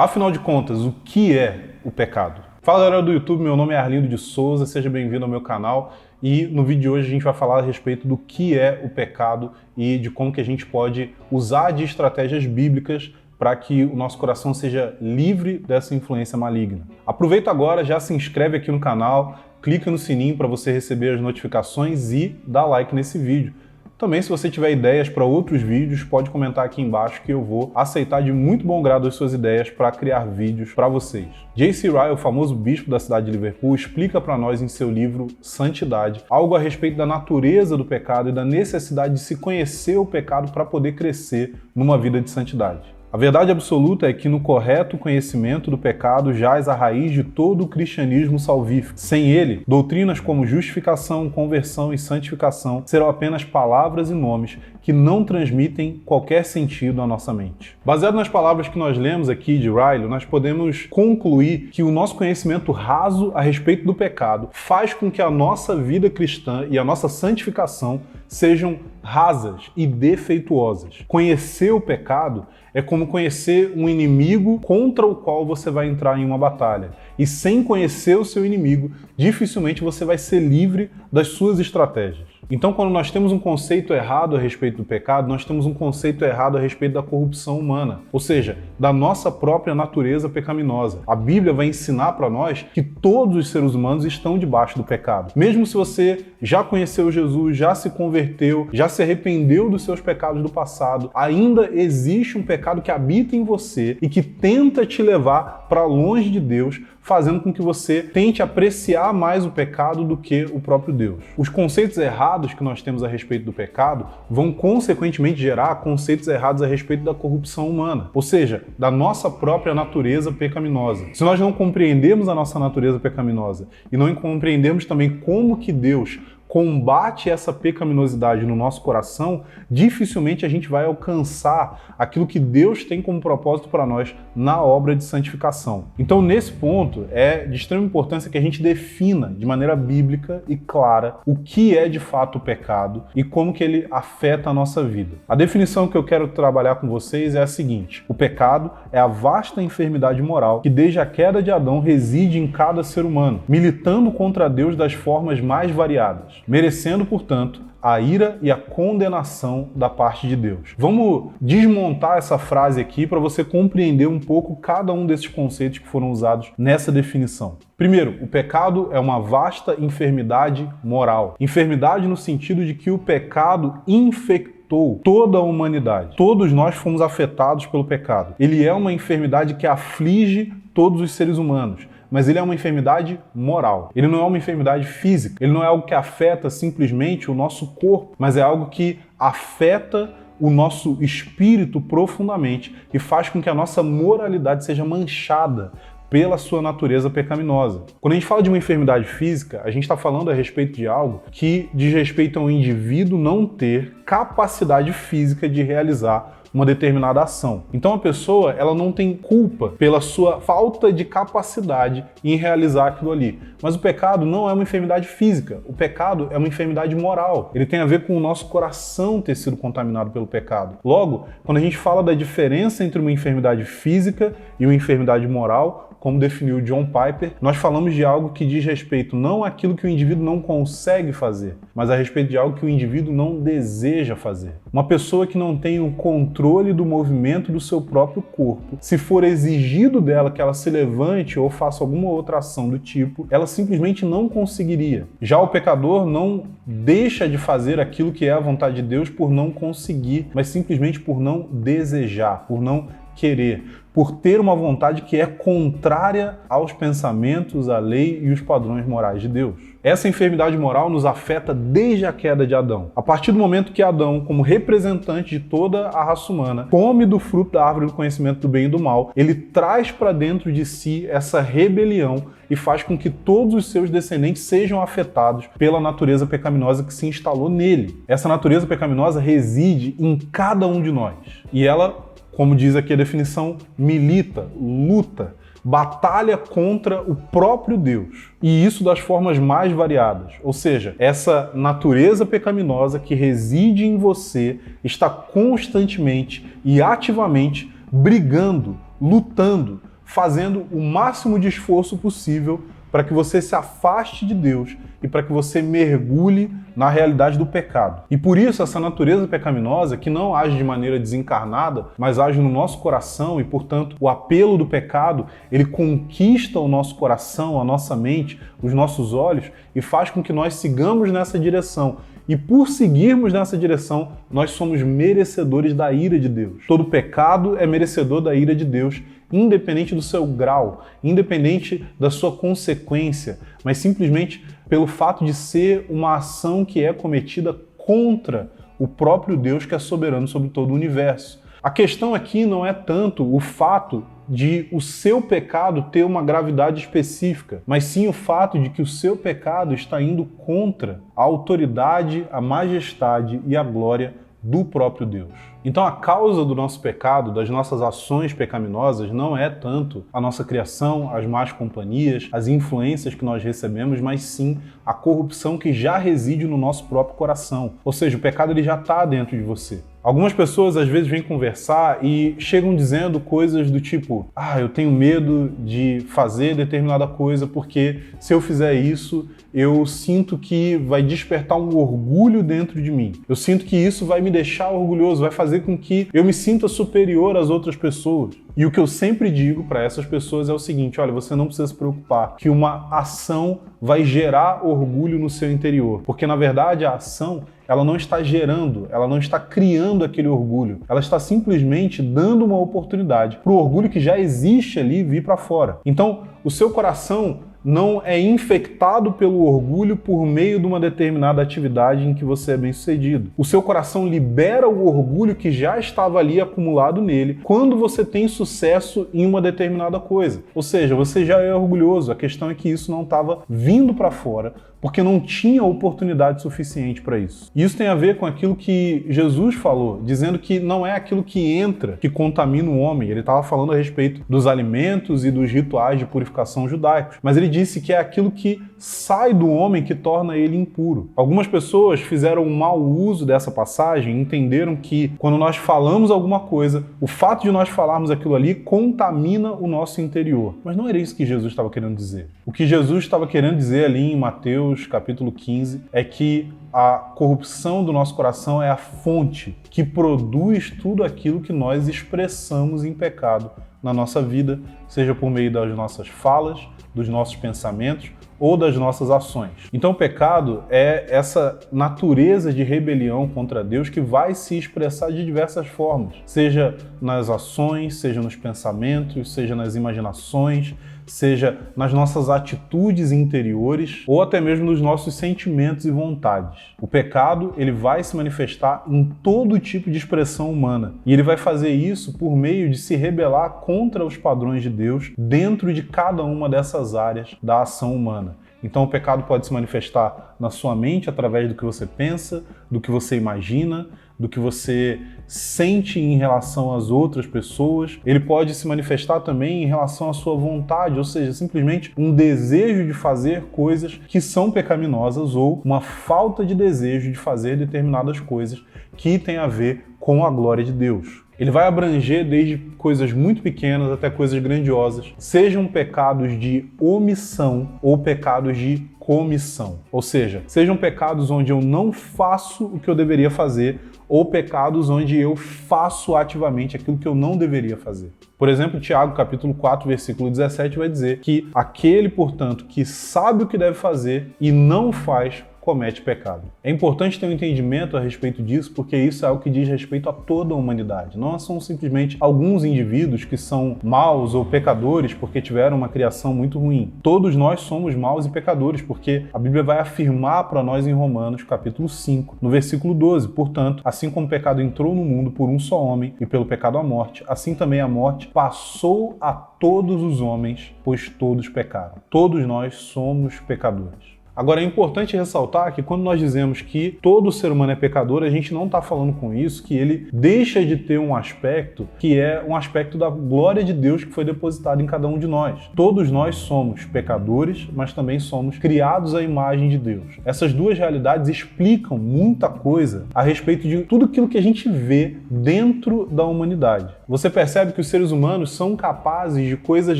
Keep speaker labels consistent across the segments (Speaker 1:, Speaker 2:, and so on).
Speaker 1: Afinal de contas, o que é o pecado? Fala galera do YouTube, meu nome é Arlindo de Souza, seja bem-vindo ao meu canal e no vídeo de hoje a gente vai falar a respeito do que é o pecado e de como que a gente pode usar de estratégias bíblicas para que o nosso coração seja livre dessa influência maligna. Aproveita agora, já se inscreve aqui no canal, clica no sininho para você receber as notificações e dá like nesse vídeo. Também, se você tiver ideias para outros vídeos, pode comentar aqui embaixo que eu vou aceitar de muito bom grado as suas ideias para criar vídeos para vocês. J.C. Ryle, o famoso bispo da cidade de Liverpool, explica para nós em seu livro Santidade algo a respeito da natureza do pecado e da necessidade de se conhecer o pecado para poder crescer numa vida de santidade. A verdade absoluta é que no correto conhecimento do pecado jaz a raiz de todo o cristianismo salvífico. Sem ele, doutrinas como justificação, conversão e santificação serão apenas palavras e nomes que não transmitem qualquer sentido à nossa mente. Baseado nas palavras que nós lemos aqui de Ryle, nós podemos concluir que o nosso conhecimento raso a respeito do pecado faz com que a nossa vida cristã e a nossa santificação sejam rasas e defeituosas. Conhecer o pecado é como conhecer um inimigo contra o qual você vai entrar em uma batalha. E sem conhecer o seu inimigo, dificilmente você vai ser livre das suas estratégias. Então, quando nós temos um conceito errado a respeito do pecado, nós temos um conceito errado a respeito da corrupção humana, ou seja, da nossa própria natureza pecaminosa. A Bíblia vai ensinar para nós que todos os seres humanos estão debaixo do pecado. Mesmo se você já conheceu Jesus, já se converteu, já se arrependeu dos seus pecados do passado, ainda existe um pecado que habita em você e que tenta te levar para longe de Deus, fazendo com que você tente apreciar mais o pecado do que o próprio Deus. Os conceitos errados que nós temos a respeito do pecado vão consequentemente gerar conceitos errados a respeito da corrupção humana, ou seja, da nossa própria natureza pecaminosa. Se nós não compreendemos a nossa natureza pecaminosa e não compreendemos também como que Deus combate essa pecaminosidade no nosso coração, dificilmente a gente vai alcançar aquilo que Deus tem como propósito para nós na obra de santificação. Então, nesse ponto, é de extrema importância que a gente defina de maneira bíblica e clara o que é de fato o pecado e como que ele afeta a nossa vida. A definição que eu quero trabalhar com vocês é a seguinte: o pecado é a vasta enfermidade moral que desde a queda de Adão reside em cada ser humano, militando contra Deus das formas mais variadas, merecendo, portanto, a ira e a condenação da parte de Deus. Vamos desmontar essa frase aqui para você compreender um pouco cada um desses conceitos que foram usados nessa definição. Primeiro, o pecado é uma vasta enfermidade moral. Enfermidade no sentido de que o pecado infectou toda a humanidade. Todos nós fomos afetados pelo pecado. Ele é uma enfermidade que aflige todos os seres humanos. Mas ele é uma enfermidade moral. Ele não é uma enfermidade física. Ele não é algo que afeta simplesmente o nosso corpo, mas é algo que afeta o nosso espírito profundamente e faz com que a nossa moralidade seja manchada pela sua natureza pecaminosa. Quando a gente fala de uma enfermidade física, a gente está falando a respeito de algo que diz respeito ao indivíduo não ter capacidade física de realizar uma determinada ação. Então a pessoa, ela não tem culpa pela sua falta de capacidade em realizar aquilo ali. Mas o pecado não é uma enfermidade física. O pecado é uma enfermidade moral. Ele tem a ver com o nosso coração ter sido contaminado pelo pecado. Logo, quando a gente fala da diferença entre uma enfermidade física e uma enfermidade moral, como definiu John Piper, nós falamos de algo que diz respeito não àquilo que o indivíduo não consegue fazer, mas a respeito de algo que o indivíduo não deseja fazer. Uma pessoa que não tem o controle do movimento do seu próprio corpo, se for exigido dela que ela se levante ou faça alguma outra ação do tipo, ela simplesmente não conseguiria. Já o pecador não deixa de fazer aquilo que é a vontade de Deus por não conseguir, mas simplesmente por não desejar, por não querer, por ter uma vontade que é contrária aos pensamentos, à lei e os padrões morais de Deus. Essa enfermidade moral nos afeta desde a queda de Adão. A partir do momento que Adão, como representante de toda a raça humana, come do fruto da árvore do conhecimento do bem e do mal, ele traz para dentro de si essa rebelião e faz com que todos os seus descendentes sejam afetados pela natureza pecaminosa que se instalou nele. Essa natureza pecaminosa reside em cada um de nós. E ela, como diz aqui a definição, milita, luta, batalha contra o próprio Deus. E isso das formas mais variadas. Ou seja, essa natureza pecaminosa que reside em você está constantemente e ativamente brigando, lutando fazendo o máximo de esforço possível para que você se afaste de Deus e para que você mergulhe na realidade do pecado. E por isso essa natureza pecaminosa, que não age de maneira desencarnada, mas age no nosso coração e, portanto, o apelo do pecado, ele conquista o nosso coração, a nossa mente, os nossos olhos e faz com que nós sigamos nessa direção. E por seguirmos nessa direção, nós somos merecedores da ira de Deus. Todo pecado é merecedor da ira de Deus, independente do seu grau, independente da sua consequência, mas simplesmente pelo fato de ser uma ação que é cometida contra o próprio Deus que é soberano sobre todo o universo. A questão aqui não é tanto o fato de o seu pecado ter uma gravidade específica, mas sim o fato de que o seu pecado está indo contra a autoridade, a majestade e a glória do próprio Deus. Então a causa do nosso pecado, das nossas ações pecaminosas, não é tanto a nossa criação, as más companhias, as influências que nós recebemos, mas sim a corrupção que já reside no nosso próprio coração. Ou seja, o pecado ele já está dentro de você. Algumas pessoas às vezes vêm conversar e chegam dizendo coisas do tipo: eu tenho medo de fazer determinada coisa porque se eu fizer isso, eu sinto que vai despertar um orgulho dentro de mim. Eu sinto que isso vai me deixar orgulhoso, vai fazer com que eu me sinta superior às outras pessoas. E o que eu sempre digo para essas pessoas é o seguinte: olha, você não precisa se preocupar que uma ação vai gerar orgulho no seu interior, porque na verdade a ação ela não está gerando, ela não está criando aquele orgulho, ela está simplesmente dando uma oportunidade para o orgulho que já existe ali vir para fora. Então, o seu coração não é infectado pelo orgulho por meio de uma determinada atividade em que você é bem-sucedido. O seu coração libera o orgulho que já estava ali acumulado nele quando você tem sucesso em uma determinada coisa. Ou seja, você já é orgulhoso, a questão é que isso não estava vindo para fora porque não tinha oportunidade suficiente para isso. E isso tem a ver com aquilo que Jesus falou, dizendo que não é aquilo que entra que contamina o homem. Ele estava falando a respeito dos alimentos e dos rituais de purificação judaicos, mas ele disse que é aquilo que sai do homem que torna ele impuro. Algumas pessoas fizeram um mau uso dessa passagem, entenderam que quando nós falamos alguma coisa, o fato de nós falarmos aquilo ali contamina o nosso interior. Mas não era isso que Jesus estava querendo dizer. O que Jesus estava querendo dizer ali em Mateus capítulo 15 é que a corrupção do nosso coração é a fonte que produz tudo aquilo que nós expressamos em pecado na nossa vida, seja por meio das nossas falas, dos nossos pensamentos ou das nossas ações. Então o pecado é essa natureza de rebelião contra Deus que vai se expressar de diversas formas, seja nas ações, seja nos pensamentos, seja nas imaginações, seja nas nossas atitudes interiores ou até mesmo nos nossos sentimentos e vontades. O pecado, ele vai se manifestar em todo tipo de expressão humana e ele vai fazer isso por meio de se rebelar contra os padrões de Deus dentro de cada uma dessas áreas da ação humana. Então o pecado pode se manifestar na sua mente através do que você pensa, do que você imagina, do que você sente em relação às outras pessoas. Ele pode se manifestar também em relação à sua vontade, ou seja, simplesmente um desejo de fazer coisas que são pecaminosas ou uma falta de desejo de fazer determinadas coisas que têm a ver com a glória de Deus. Ele vai abranger desde coisas muito pequenas até coisas grandiosas, sejam pecados de omissão ou pecados de comissão. Ou seja, sejam pecados onde eu não faço o que eu deveria fazer ou pecados onde eu faço ativamente aquilo que eu não deveria fazer. Por exemplo, Tiago, capítulo 4, versículo 17, vai dizer que aquele, portanto, que sabe o que deve fazer e não faz, comete pecado. É importante ter um entendimento a respeito disso, porque isso é algo que diz respeito a toda a humanidade. Não são simplesmente alguns indivíduos que são maus ou pecadores porque tiveram uma criação muito ruim. Todos nós somos maus e pecadores, porque a Bíblia vai afirmar para nós em Romanos, capítulo 5, no versículo 12. Portanto, assim como o pecado entrou no mundo por um só homem e pelo pecado a morte, assim também a morte passou a todos os homens, pois todos pecaram. Todos nós somos pecadores. Agora, é importante ressaltar que quando nós dizemos que todo ser humano é pecador, a gente não está falando com isso que ele deixa de ter um aspecto que é um aspecto da glória de Deus que foi depositado em cada um de nós. Todos nós somos pecadores, mas também somos criados à imagem de Deus. Essas duas realidades explicam muita coisa a respeito de tudo aquilo que a gente vê dentro da humanidade. Você percebe que os seres humanos são capazes de coisas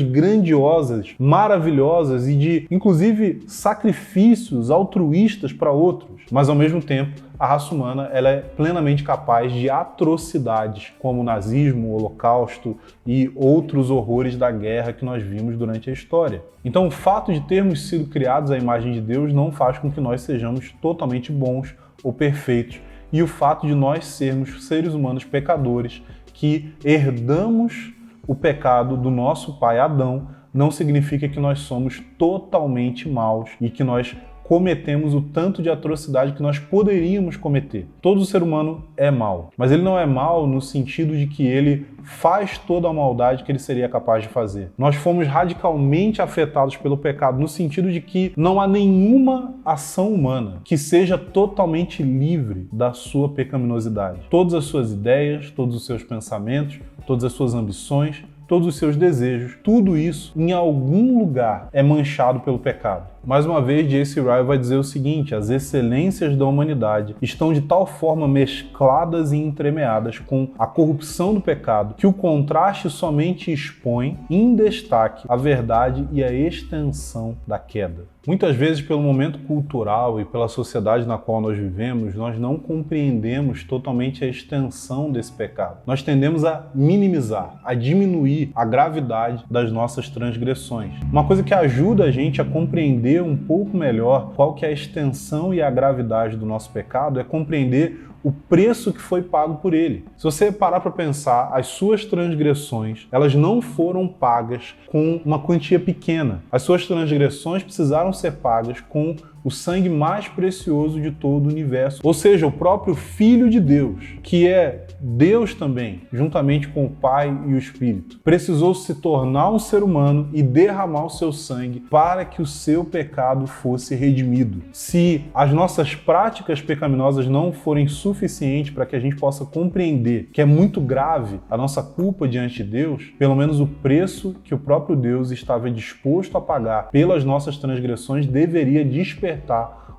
Speaker 1: grandiosas, maravilhosas e de, inclusive, sacrifícios altruístas para outros. Mas, ao mesmo tempo, a raça humana ela é plenamente capaz de atrocidades, como o nazismo, o holocausto e outros horrores da guerra que nós vimos durante a história. Então, o fato de termos sido criados à imagem de Deus não faz com que nós sejamos totalmente bons ou perfeitos. E o fato de nós sermos seres humanos pecadores, que herdamos o pecado do nosso pai Adão, não significa que nós somos totalmente maus e que nós cometemos o tanto de atrocidade que nós poderíamos cometer. Todo ser humano é mau, mas ele não é mau no sentido de que ele faz toda a maldade que ele seria capaz de fazer. Nós fomos radicalmente afetados pelo pecado no sentido de que não há nenhuma ação humana que seja totalmente livre da sua pecaminosidade. Todas as suas ideias, todos os seus pensamentos, todas as suas ambições, todos os seus desejos, tudo isso em algum lugar é manchado pelo pecado. Mais uma vez, J.C. Ryle vai dizer o seguinte: as excelências da humanidade estão de tal forma mescladas e entremeadas com a corrupção do pecado que o contraste somente expõe em destaque a verdade e a extensão da queda. Muitas vezes, pelo momento cultural e pela sociedade na qual nós vivemos, nós não compreendemos totalmente a extensão desse pecado. Nós tendemos a minimizar, a diminuir a gravidade das nossas transgressões. Uma coisa que ajuda a gente a compreender um pouco melhor qual que é a extensão e a gravidade do nosso pecado é compreender o preço que foi pago por ele. Se você parar para pensar, as suas transgressões, elas não foram pagas com uma quantia pequena. As suas transgressões precisaram ser pagas com o sangue mais precioso de todo o universo. Ou seja, o próprio Filho de Deus, que é Deus também, juntamente com o Pai e o Espírito, precisou se tornar um ser humano e derramar o seu sangue para que o seu pecado fosse redimido. Se as nossas práticas pecaminosas não forem suficientes para que a gente possa compreender que é muito grave a nossa culpa diante de Deus, pelo menos o preço que o próprio Deus estava disposto a pagar pelas nossas transgressões deveria despertar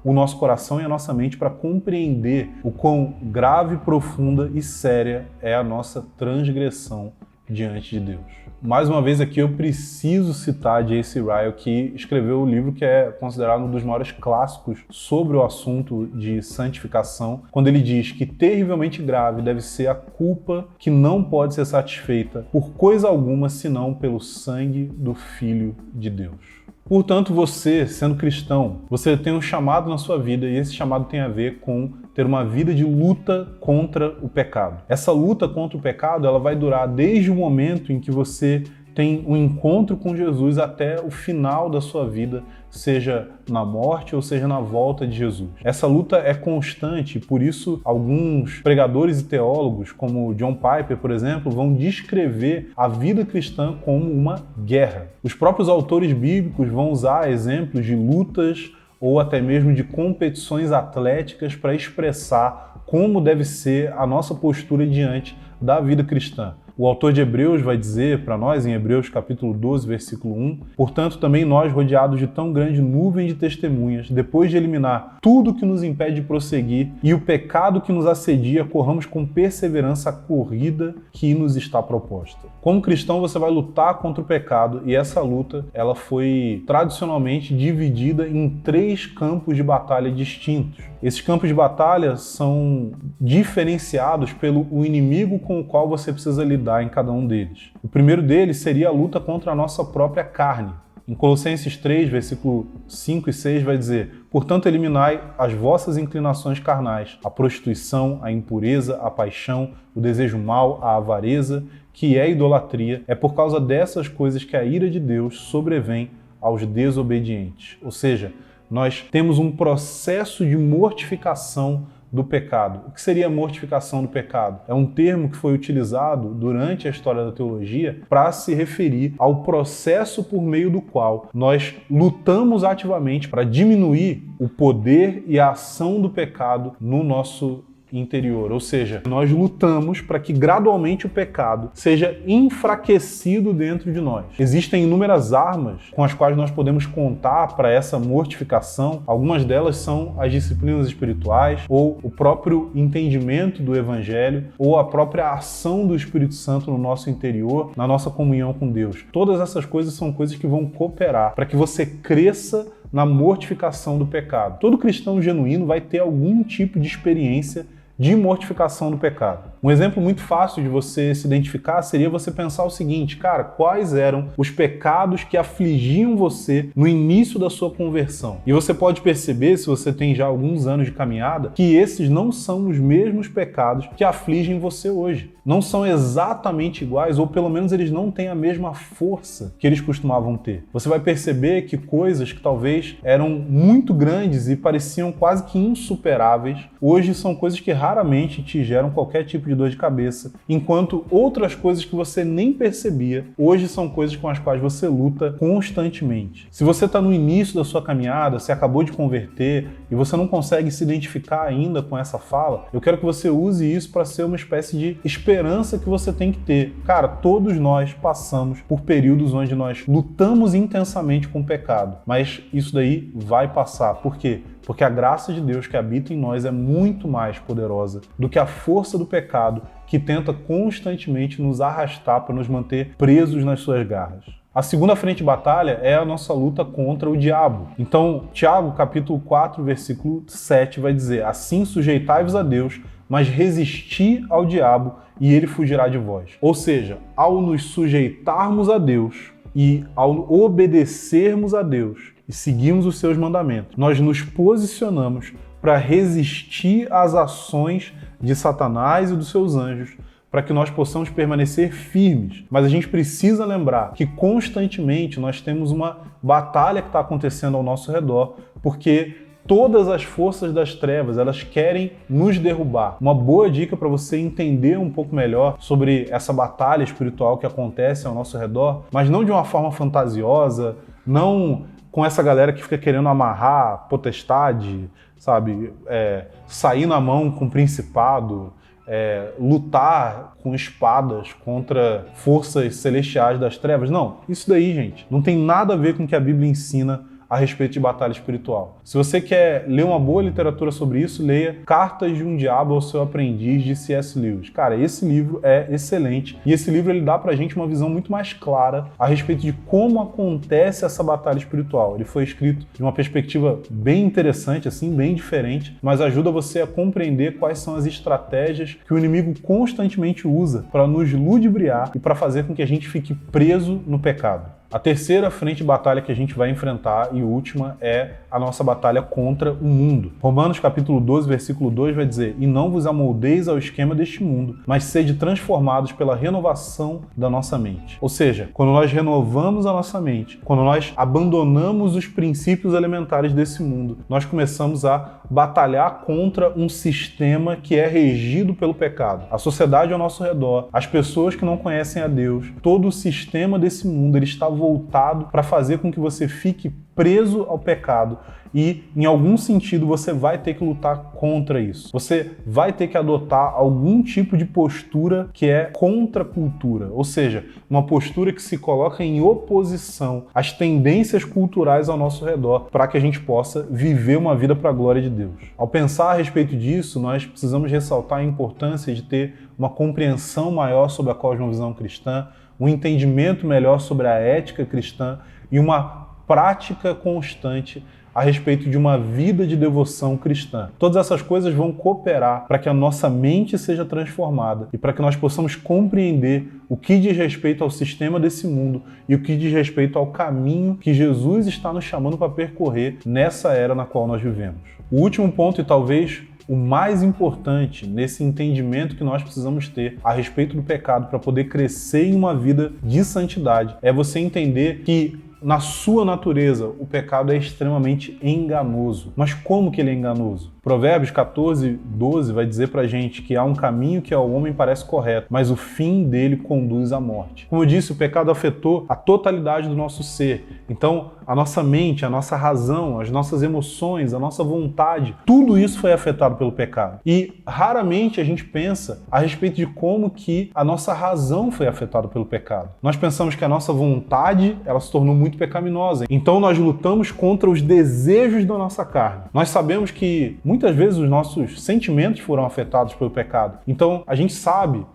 Speaker 1: o nosso coração e a nossa mente para compreender o quão grave, profunda e séria é a nossa transgressão diante de Deus. Mais uma vez aqui eu preciso citar J.C. Ryle, que escreveu o livro que é considerado um dos maiores clássicos sobre o assunto de santificação, quando ele diz que terrivelmente grave deve ser a culpa que não pode ser satisfeita por coisa alguma senão pelo sangue do Filho de Deus. Portanto, você, sendo cristão, você tem um chamado na sua vida e esse chamado tem a ver com ter uma vida de luta contra o pecado. Essa luta contra o pecado, ela vai durar desde o momento em que você tem um encontro com Jesus até o final da sua vida, seja na morte ou seja na volta de Jesus. Essa luta é constante, por isso alguns pregadores e teólogos, como John Piper, por exemplo, vão descrever a vida cristã como uma guerra. Os próprios autores bíblicos vão usar exemplos de lutas ou até mesmo de competições atléticas para expressar como deve ser a nossa postura diante da vida cristã. O autor de Hebreus vai dizer para nós, em Hebreus capítulo 12, versículo 1, portanto, também nós, rodeados de tão grande nuvem de testemunhas, depois de eliminar tudo que nos impede de prosseguir e o pecado que nos assedia, corramos com perseverança a corrida que nos está proposta. Como cristão, você vai lutar contra o pecado e essa luta, ela foi tradicionalmente dividida em 3 campos de batalha distintos. Esses campos de batalha são diferenciados pelo inimigo com o qual você precisa lidar em cada um deles. O primeiro deles seria a luta contra a nossa própria carne. Em Colossenses 3, versículo 5 e 6 vai dizer: portanto, eliminai as vossas inclinações carnais, a prostituição, a impureza, a paixão, o desejo mau, a avareza, que é idolatria. É por causa dessas coisas que a ira de Deus sobrevém aos desobedientes. Ou seja, nós temos um processo de mortificação do pecado. O que seria a mortificação do pecado? É um termo que foi utilizado durante a história da teologia para se referir ao processo por meio do qual nós lutamos ativamente para diminuir o poder e a ação do pecado no nosso interior, ou seja, nós lutamos para que gradualmente o pecado seja enfraquecido dentro de nós. Existem inúmeras armas com as quais nós podemos contar para essa mortificação. Algumas delas são as disciplinas espirituais, ou o próprio entendimento do Evangelho, ou a própria ação do Espírito Santo no nosso interior, na nossa comunhão com Deus. Todas essas coisas são coisas que vão cooperar para que você cresça na mortificação do pecado. Todo cristão genuíno vai ter algum tipo de experiência de mortificação do pecado. Um exemplo muito fácil de você se identificar seria você pensar o seguinte: cara, quais eram os pecados que afligiam você no início da sua conversão? E você pode perceber, se você tem já alguns anos de caminhada, que esses não são os mesmos pecados que afligem você hoje. Não são exatamente iguais, ou pelo menos eles não têm a mesma força que eles costumavam ter. Você vai perceber que coisas que talvez eram muito grandes e pareciam quase que insuperáveis, hoje são coisas que raramente te geram qualquer tipo de dor de cabeça, enquanto outras coisas que você nem percebia, hoje são coisas com as quais você luta constantemente. Se você está no início da sua caminhada, você acabou de converter e você não consegue se identificar ainda com essa fala, eu quero que você use isso para ser uma espécie de esperança que você tem que ter. Cara, todos nós passamos por períodos onde nós lutamos intensamente com o pecado, mas isso daí vai passar. Por quê? Porque a graça de Deus que habita em nós é muito mais poderosa do que a força do pecado que tenta constantemente nos arrastar para nos manter presos nas suas garras. A segunda frente de batalha é a nossa luta contra o diabo. Então, Tiago, capítulo 4, versículo 7, vai dizer: assim sujeitai-vos a Deus, mas resisti ao diabo e ele fugirá de vós. Ou seja, ao nos sujeitarmos a Deus e ao obedecermos a Deus e seguirmos os seus mandamentos, nós nos posicionamos para resistir às ações de Satanás e dos seus anjos, para que nós possamos permanecer firmes. Mas a gente precisa lembrar que constantemente nós temos uma batalha que está acontecendo ao nosso redor, porque todas as forças das trevas, elas querem nos derrubar. Uma boa dica para você entender um pouco melhor sobre essa batalha espiritual que acontece ao nosso redor, mas não de uma forma fantasiosa, não com essa galera que fica querendo amarrar potestade, sabe? Sair na mão com o principado, lutar com espadas contra forças celestiais das trevas. Não, isso daí, gente, não tem nada a ver com o que a Bíblia ensina a respeito de batalha espiritual. Se você quer ler uma boa literatura sobre isso, leia Cartas de um Diabo ao Seu Aprendiz, de C.S. Lewis. Cara, esse livro é excelente e esse livro ele dá pra gente uma visão muito mais clara a respeito de como acontece essa batalha espiritual. Ele foi escrito de uma perspectiva bem interessante, assim, bem diferente, mas ajuda você a compreender quais são as estratégias que o inimigo constantemente usa para nos ludibriar e para fazer com que a gente fique preso no pecado. A terceira frente de batalha que a gente vai enfrentar e última é a nossa batalha contra o mundo. Romanos capítulo 12, versículo 2 vai dizer: e não vos amoldeis ao esquema deste mundo, mas sede transformados pela renovação da nossa mente. Ou seja, quando nós renovamos a nossa mente, quando nós abandonamos os princípios elementares desse mundo, nós começamos a batalhar contra um sistema que é regido pelo pecado. A sociedade ao nosso redor, as pessoas que não conhecem a Deus, todo o sistema desse mundo, ele está voltado para fazer com que você fique preso ao pecado e, em algum sentido, você vai ter que lutar contra isso. Você vai ter que adotar algum tipo de postura que é contra a cultura, ou seja, uma postura que se coloca em oposição às tendências culturais ao nosso redor para que a gente possa viver uma vida para a glória de Deus. Ao pensar a respeito disso, nós precisamos ressaltar a importância de ter uma compreensão maior sobre a cosmovisão cristã, um entendimento melhor sobre a ética cristã e uma prática constante a respeito de uma vida de devoção cristã. Todas essas coisas vão cooperar para que a nossa mente seja transformada e para que nós possamos compreender o que diz respeito ao sistema desse mundo e o que diz respeito ao caminho que Jesus está nos chamando para percorrer nessa era na qual nós vivemos. O último ponto, e talvez o mais importante nesse entendimento que nós precisamos ter a respeito do pecado para poder crescer em uma vida de santidade, é você entender que na sua natureza, o pecado é extremamente enganoso. Mas como que ele é enganoso? Provérbios 14:12 vai dizer pra gente que há um caminho que ao homem parece correto, mas o fim dele conduz à morte. Como eu disse, o pecado afetou a totalidade do nosso ser. Então, a nossa mente, a nossa razão, as nossas emoções, a nossa vontade, tudo isso foi afetado pelo pecado. E raramente a gente pensa a respeito de como que a nossa razão foi afetada pelo pecado. Nós pensamos que a nossa vontade, ela se tornou muito pecaminosa. Então nós lutamos contra os desejos da nossa carne. Nós sabemos que muitas vezes os nossos sentimentos foram afetados pelo pecado. Então a gente sabe,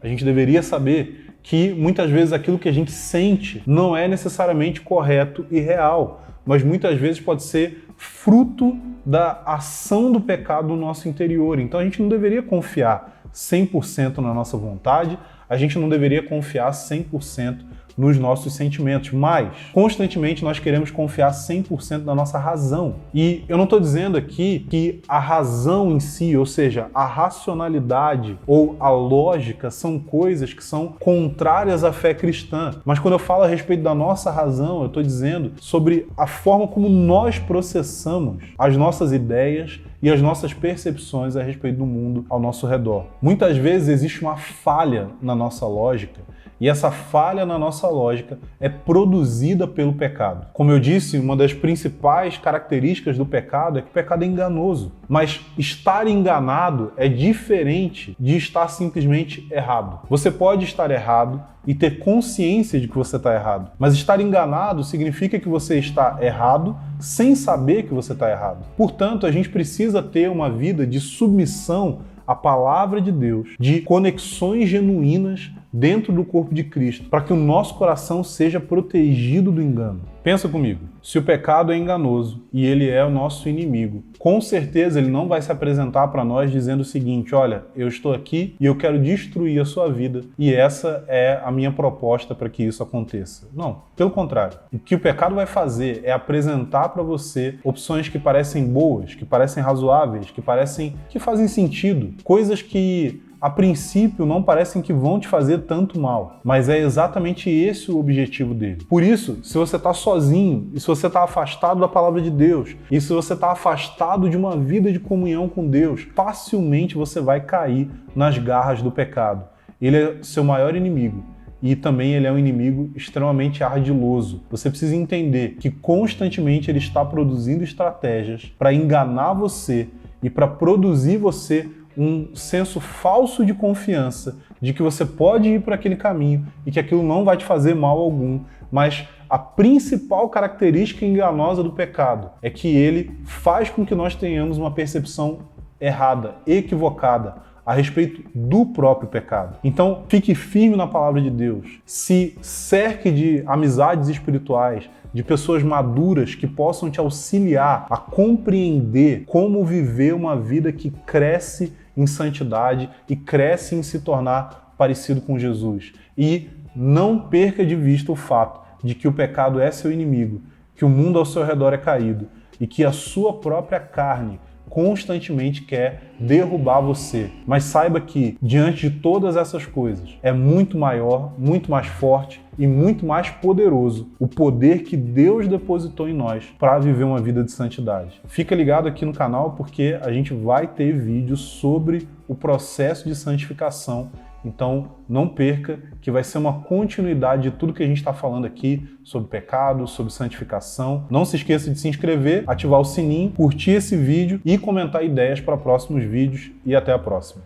Speaker 1: a gente deveria saber que muitas vezes aquilo que a gente sente não é necessariamente correto e real, mas muitas vezes pode ser fruto da ação do pecado no nosso interior. Então a gente não deveria confiar 100% na nossa vontade, a gente não deveria confiar 100% nos nossos sentimentos, mas constantemente nós queremos confiar 100% na nossa razão. E eu não estou dizendo aqui que a razão em si, ou seja, a racionalidade ou a lógica são coisas que são contrárias à fé cristã. Mas quando eu falo a respeito da nossa razão, eu estou dizendo sobre a forma como nós processamos as nossas ideias e as nossas percepções a respeito do mundo ao nosso redor. Muitas vezes existe uma falha na nossa lógica, e essa falha na nossa lógica é produzida pelo pecado. Como eu disse, uma das principais características do pecado é que o pecado é enganoso. Mas estar enganado é diferente de estar simplesmente errado. Você pode estar errado e ter consciência de que você está errado. Mas estar enganado significa que você está errado sem saber que você está errado. Portanto, a gente precisa ter uma vida de submissão à palavra de Deus, de conexões genuínas dentro do corpo de Cristo, para que o nosso coração seja protegido do engano. Pensa comigo, se o pecado é enganoso e ele é o nosso inimigo, com certeza ele não vai se apresentar para nós dizendo o seguinte: olha, eu estou aqui e eu quero destruir a sua vida e essa é a minha proposta para que isso aconteça. Não, pelo contrário. O que o pecado vai fazer é apresentar para você opções que parecem boas, que parecem razoáveis, que fazem sentido, coisas que a princípio não parecem que vão te fazer tanto mal, mas é exatamente esse o objetivo dele. Por isso, se você está sozinho, e se você está afastado da palavra de Deus, e se você está afastado de uma vida de comunhão com Deus, facilmente você vai cair nas garras do pecado. Ele é seu maior inimigo. E também ele é um inimigo extremamente ardiloso. Você precisa entender que constantemente ele está produzindo estratégias para enganar você e para produzir você um senso falso de confiança de que você pode ir por aquele caminho e que aquilo não vai te fazer mal algum, mas a principal característica enganosa do pecado é que ele faz com que nós tenhamos uma percepção errada, equivocada, a respeito do próprio pecado. Então, fique firme na palavra de Deus, se cerque de amizades espirituais, de pessoas maduras que possam te auxiliar a compreender como viver uma vida que cresce em santidade e cresce em se tornar parecido com Jesus. E não perca de vista o fato de que o pecado é seu inimigo, que o mundo ao seu redor é caído e que a sua própria carne constantemente quer derrubar você. Mas saiba que, diante de todas essas coisas, é muito maior, muito mais forte e muito mais poderoso o poder que Deus depositou em nós para viver uma vida de santidade. Fica ligado aqui no canal porque a gente vai ter vídeos sobre o processo de santificação. Então, não perca, que vai ser uma continuidade de tudo que a gente está falando aqui sobre pecado, sobre santificação. Não se esqueça de se inscrever, ativar o sininho, curtir esse vídeo e comentar ideias para próximos vídeos. E até a próxima.